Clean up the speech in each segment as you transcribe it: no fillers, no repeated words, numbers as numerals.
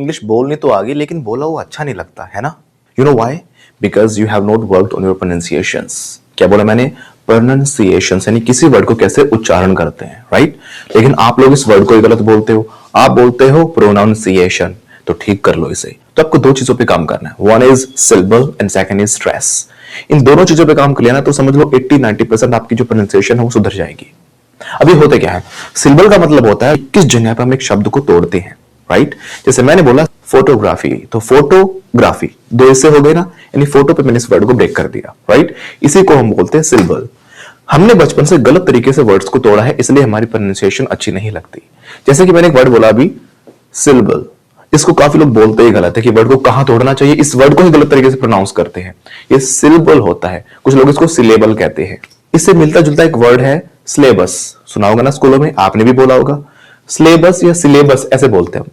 English बोलनी तो आ गई लेकिन बोला वो अच्छा नहीं लगता है ना। You know why? Because you have not worked on your pronunciations. क्या बोला मैंने? प्रोनाउंसिएशंस यानी किसी वर्ड को कैसे उच्चारण करते हैं, राइट? लेकिन आप लोग इस वर्ड को ही गलत बोलते हो। आप बोलते हो प्रोनाउंसिएशन, तो ठीक कर लो इसे। तो आपको दो चीजों पे काम करना है, one is syllable and second is stress. इन दोनों चीजों पे काम कर लिया ना तो समझ लो 80-90% आपकी जो प्रोनाउंसिएशन है वो सुधर जाएगी। अभी होते क्या है, सिलेबल का मतलब होता है किस जगह पे हम एक शब्द को तोड़ते हैं, राइट? जैसे मैंने बोला फोटोग्राफी, तो फोटोग्राफी दो इससे हो गए ना, यानी फोटो पे मैंने इस वर्ड को ब्रेक कर दिया, राइट? इसी को हम बोलते हैं सिलेबल। हमने बचपन से गलत तरीके से वर्ड्स को तोड़ा है, इसलिए हमारी प्रोनाउंसिएशन अच्छी नहीं लगती। जैसे कि मैंने एक वर्ड बोला अभी सिलेबल, इसको काफी लोग बोलते ही गलत है कि वर्ड को कहां तोड़ना चाहिए, इस वर्ड को ही गलत तरीके से प्रोनाउंस करते हैं। ये सिलेबल होता है, कुछ लोग इसको सिलेबल कहते हैं। इससे मिलता जुलता एक वर्ड है सिलेबस, सुना होगा ना स्कूलों में, आपने भी बोला होगा। सिलेबस या सिलेबस ऐसे बोलते हैं हम,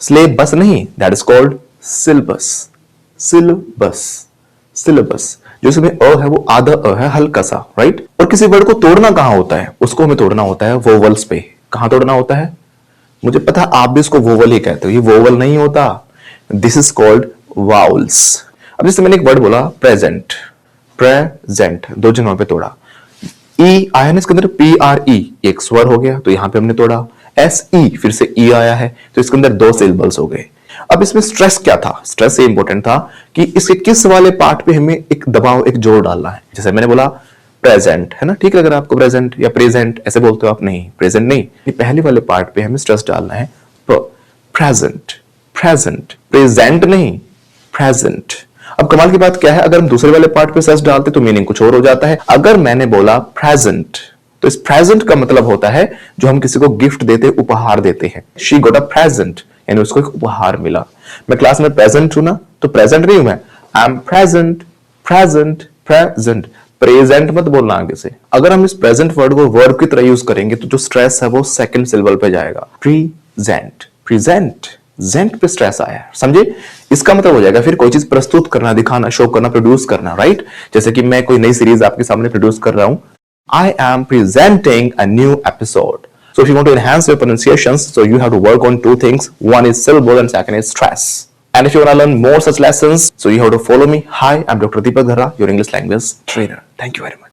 सिलेबस नहीं, that is called syllabus. Syllabus, syllabus, जो इसमें अ है वो आधा अ है, हल्का सा, राइट? और किसी वर्ड को तोड़ना कहां होता है, उसको हमें तोड़ना होता है वोवल्स पे। कहां तोड़ना होता है? मुझे पता है आप भी इसको वोवल ही कहते हो, ये वोवल नहीं होता, दिस इज कॉल्ड वाउल्स। अब जैसे मैंने एक वर्ड बोला प्रेजेंट, प्रेजेंट दो जगहों पे तोड़ा। ई आया ना इसके अंदर, पी आर ई एक स्वर हो गया, तो यहां पे हमने तोड़ा। एस ई फिर से ई आया है, तो इसके अंदर दो सिलेबल्स हो गए। अब इसमें स्ट्रेस क्या था? स्ट्रेस ये इंपॉर्टेंट था कि इसके किस वाले पार्ट पे हमें एक दबाव, एक जोर डालना है। जैसे मैंने बोला प्रेजेंट, है ना, ठीक लग रहा है आपको प्रेजेंट या प्रेजेंट ऐसे बोलते हो आप? नहीं, प्रेजेंट नहीं, ये पहले वाले पार्ट पे हमें स्ट्रेस डालना है। प्रेजेंट, प्रेजेंट, प्रेजेंट नहीं, प्रेजेंट। अब कमाल की बात क्या है, अगर हम दूसरे वाले पार्ट पे स्ट्रेस डालते तो मीनिंग कुछ और हो जाता है। अगर मैंने बोला प्रेजेंट, तो इस प्रेजेंट का मतलब होता है जो हम किसी को गिफ्ट देते, उपहार देते हैं। शी गॉट अ प्रेजेंट, यानी उसको एक उपहार मिला। मैं क्लास में प्रेजेंट हूं ना, तो प्रेजेंट नहीं हूं मैं, I am present, present, present. Present मत बोलना आगे से। अगर हम इस प्रेजेंट वर्ड को वर्ब की तरह यूज करेंगे तो जो स्ट्रेस है वो सेकंड सिलेबल पे जाएगा। प्रेजेंट, प्रेजेंट, जेंट पे स्ट्रेस आया, समझे? इसका मतलब हो जाएगा फिर कोई चीज प्रस्तुत करना, दिखाना, शो करना, प्रोड्यूस करना, राइट? जैसे कि मैं कोई नई सीरीज आपके सामने प्रोड्यूस कर रहा हूं, I am presenting a new episode. So if you want to enhance your pronunciations, so you have to work on two things. One is syllable and second is stress. And if you want to learn more such lessons, so you have to follow me. Hi, I'm Dr. Deepak Dharra, your English language trainer. Thank you very much.